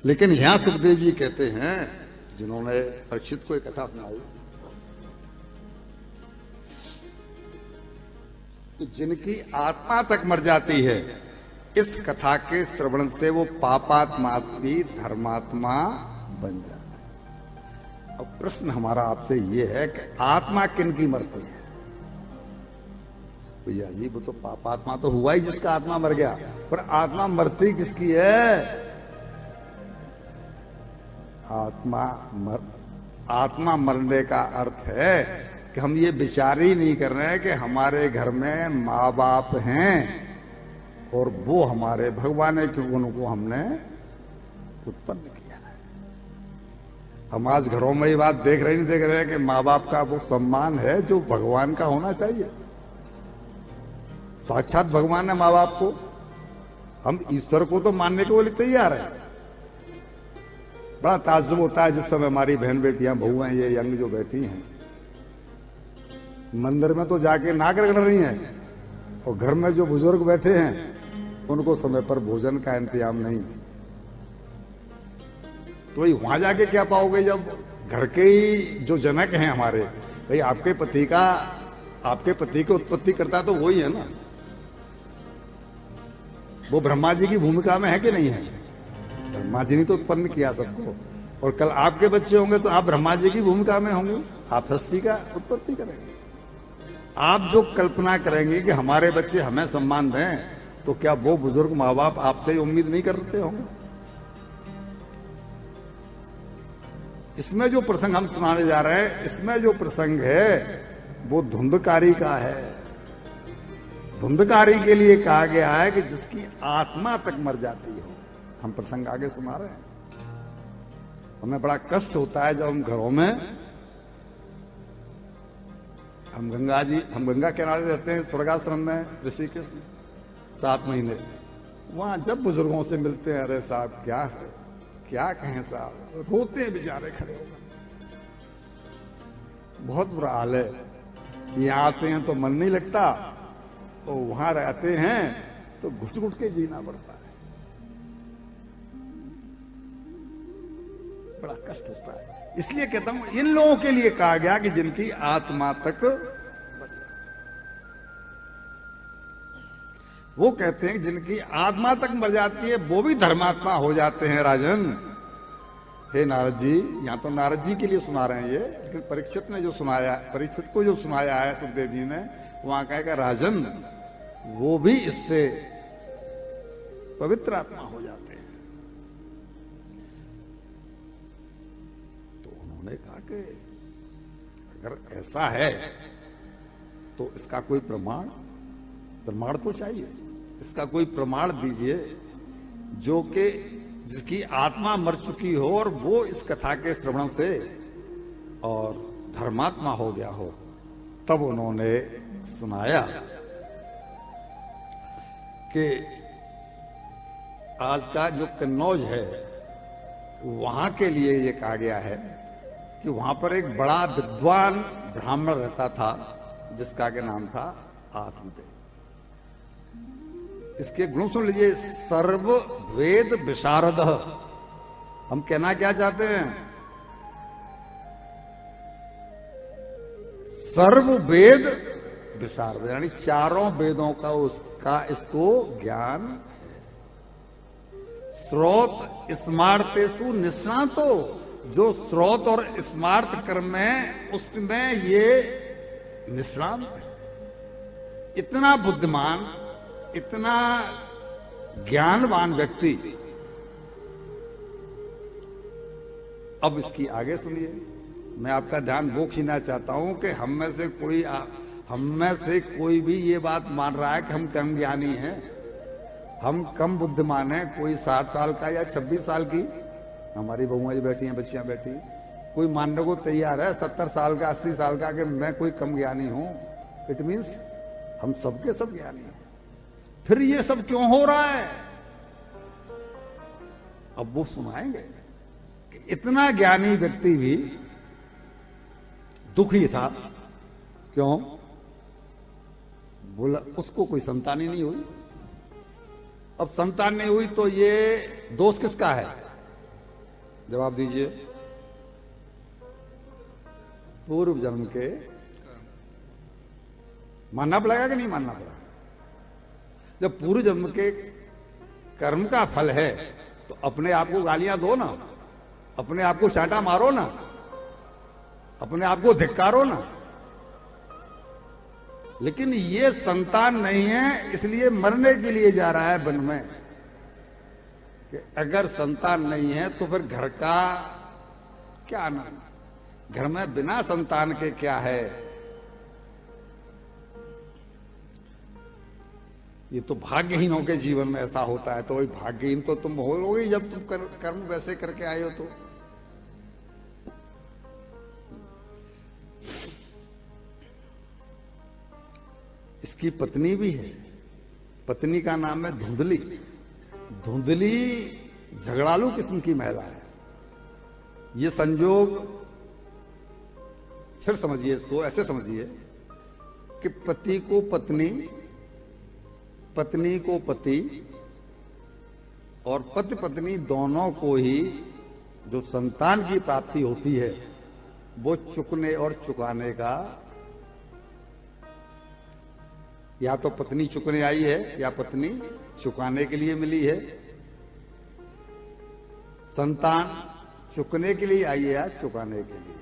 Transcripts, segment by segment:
लेकिन यहां सुखदेव जी कहते हैं, जिन्होंने परीक्षित को एक कथा सुनाई कि जिनकी आत्मा तक मर जाती है, इस कथा के श्रवण से वो पापात्मा भी धर्मात्मा बन जाते हैं। अब प्रश्न हमारा आपसे ये है कि आत्मा किन की मरती है? भैया जी, वो तो पापात्मा तो हुआ ही जिसका आत्मा मर गया, पर आत्मा मरती किसकी है? आत्मा मरने का अर्थ है कि हम ये विचार ही नहीं कर रहे हैं कि हमारे घर में माँ बाप हैं और वो हमारे भगवान है, क्योंकि उनको हमने उत्पन्न किया है। हम आज घरों में ये बात देख रहे हैं कि माँ बाप का वो सम्मान है जो भगवान का होना चाहिए। साक्षात भगवान है माँ बाप को, हम ईश्वर को तो मानने के लिए तैयार है। बड़ा ताज्जुब होता है जिस समय हमारी बहन बेटियां बहुएं ये यंग जो बैठी हैं, मंदिर में तो जाके नाक रगड़ रही हैं, और घर में जो बुजुर्ग बैठे हैं उनको समय पर भोजन का इंतजाम नहीं। तो भाई वहां जाके क्या पाओगे जब घर के ही जो जनक हैं हमारे, भाई आपके पति की उत्पत्ति करता तो वही है ना। वो ब्रह्मा जी की भूमिका में है कि नहीं है? ब्रह्मा जी ने तो उत्पन्न किया सबको, और कल आपके बच्चे होंगे तो आप ब्रह्मा जी की भूमिका में होंगे, आप सृष्टि का उत्पत्ति करेंगे। आप जो कल्पना करेंगे कि हमारे बच्चे हमें सम्मान दें, तो क्या वो बुजुर्ग माँ बाप आपसे उम्मीद नहीं करते होंगे? इसमें जो प्रसंग हम सुनाने जा रहे हैं, इसमें जो प्रसंग है वो धुंधकारी का है। धुंधकारी के लिए कहा गया है कि जिसकी आत्मा तक मर जाती हो। हम प्रसंग आगे सुना रहे हैं। हमें बड़ा कष्ट होता है जब हम घरों में, हम गंगा किनारे रहते हैं, स्वर्गाश्रम में ऋषिकेश में 7 महीने, वहां जब बुजुर्गों से मिलते हैं, अरे साहब क्या कहें साहब, रोते हैं बेचारे खड़े होकर, बहुत बुरा हाल है। यहाँ आते हैं तो मन नहीं लगता, और वहां रहते हैं तो घुट घुट के जीना पड़ता है, बड़ा कष्ट होता है। इसलिए कहता हूं, इन लोगों के लिए कहा गया कि जिनकी आत्मा तक, वो कहते हैं कि जिनकी आत्मा तक मर जाती है वो भी धर्मात्मा हो जाते हैं। राजन, हे नारद जी, यहां तो नारद जी के लिए सुना रहे हैं ये, लेकिन परीक्षित को जो सुनाया है सुखदेव जी ने, वहां कहेगा राजन वो भी इससे पवित्र आत्मा हो जाते हैं। तो उन्होंने कहा कि अगर ऐसा है तो इसका कोई प्रमाण तो चाहिए, इसका कोई प्रमाण दीजिए जो कि जिसकी आत्मा मर चुकी हो और वो इस कथा के श्रवण से और धर्मात्मा हो गया हो। तब उन्होंने सुनाया कि आज का जो कन्नौज है वहां के लिए ये कहा गया है कि वहां पर एक बड़ा विद्वान ब्राह्मण रहता था जिसका के नाम था आत्मदेव। इसके गुण सुन लीजिए, सर्व वेद विशारद। हम कहना क्या चाहते हैं? सर्व वेद विशारद, यानी चारों वेदों का इसको ज्ञान है। स्रोत स्मार्तेषु निष्णातो, जो स्रोत और स्मार्त कर्म में उसमें ये निष्णांत है। इतना बुद्धिमान, इतना ज्ञानवान व्यक्ति। अब इसकी आगे सुनिए। मैं आपका ध्यान वो खींचना चाहता हूं कि हम में से कोई भी ये बात मान रहा है कि हम कम ज्ञानी हैं, हम कम बुद्धिमान हैं। कोई 60 साल का या 26 साल की हमारी बहुएं बैठी हैं, बच्चियां बैठी, कोई मानने को तैयार है 70 साल का, 80 साल का, कि मैं कोई कम ज्ञानी हूं। इट मीन्स हम सबके सब ज्ञानी हैं। फिर ये सब क्यों हो रहा है? अब वो सुनाएंगे कि इतना ज्ञानी व्यक्ति भी दुखी था। क्यों? बोला उसको कोई संतान ही नहीं हुई। अब संतान नहीं हुई तो ये दोष किसका है? जवाब दीजिए। पूर्व जन्म के मानना पड़ेगा कि नहीं मानना पड़ेगा? जब पूर्व जन्म के कर्म का फल है तो अपने आप को गालियां दो ना, अपने आप को चांटा मारो ना, अपने आप को धिक्कारो ना। लेकिन ये संतान नहीं है, इसलिए मरने के लिए जा रहा है वन में। कि अगर संतान नहीं है तो फिर घर का क्या नाम, घर में बिना संतान के क्या है? ये तो भाग्यहीनों के जीवन में ऐसा होता है। तो वही भाग्यहीन तो तुम होगे जब तुम कर्म वैसे करके आए हो। तो इसकी पत्नी भी है, पत्नी का नाम है धुंधली। धुंधली झगड़ालू किस्म की महिला है। ये संयोग फिर समझिए, इसको ऐसे समझिए कि पति को पत्नी, पत्नी को पति, और पति पत्नी दोनों को ही जो संतान की प्राप्ति होती है वो चुकने और चुकाने का, या तो पत्नी चुकने आई है या पत्नी चुकाने के लिए मिली है। संतान चुकने के लिए आई है या चुकाने के लिए।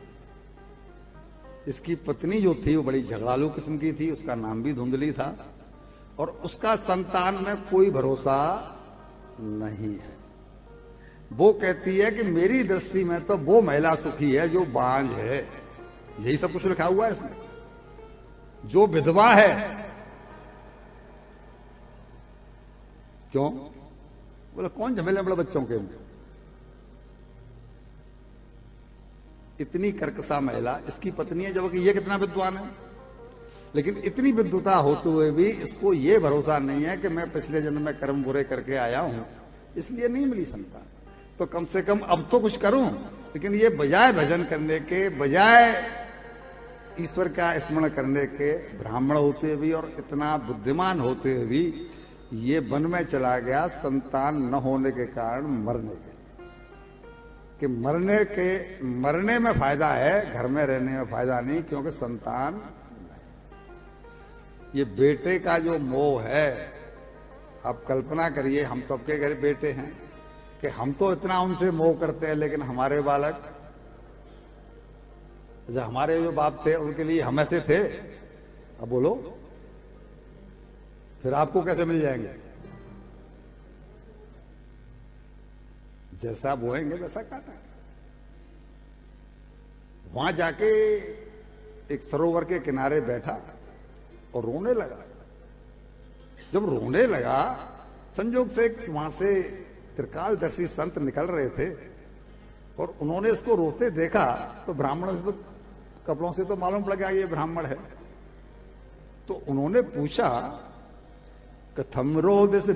इसकी पत्नी जो थी वो बड़ी झगड़ालू किस्म की थी, उसका नाम भी धुंधली था, और उसका संतान में कोई भरोसा नहीं है। वो कहती है कि मेरी दृष्टि में तो वो महिला सुखी है जो बांझ है। यही सब कुछ लिखा हुआ है इसमें। जो विधवा है, क्यों बोले कौन झमेले बड़े बच्चों के में। इतनी कर्कशा महिला इसकी पत्नी है, जबकि ये कितना विद्वान है। लेकिन इतनी विद्वता होते हुए भी इसको ये भरोसा नहीं है कि मैं पिछले जन्म में कर्म बुरे करके आया हूं, इसलिए नहीं मिली संतान। तो कम से कम अब तो कुछ करूं। लेकिन ये बजाय भजन करने के, बजाय ईश्वर का स्मरण करने के, ब्राह्मण होते भी और इतना बुद्धिमान होते हुए भी ये वन में चला गया संतान न होने के कारण मरने के लिए। कि मरने में फायदा है, घर में रहने में फायदा नहीं, क्योंकि संतान नहीं। ये बेटे का जो मोह है, आप कल्पना करिए हम सबके घर बेटे हैं कि हम तो इतना उनसे मोह करते हैं, लेकिन हमारे बालक, जो हमारे जो बाप थे उनके लिए हम ऐसे थे। अब बोलो फिर आपको कैसे मिल जाएंगे? जैसा बोएंगे वैसा काटेंगे। वहां जाके एक सरोवर के किनारे बैठा और रोने लगा। जब रोने लगा, संयोग से वहां से त्रिकालदर्शी संत निकल रहे थे और उन्होंने इसको रोते देखा। तो ब्राह्मणों से तो, कपड़ों से तो मालूम पड़ गया ये ब्राह्मण है। तो उन्होंने पूछा कि थम रो दिस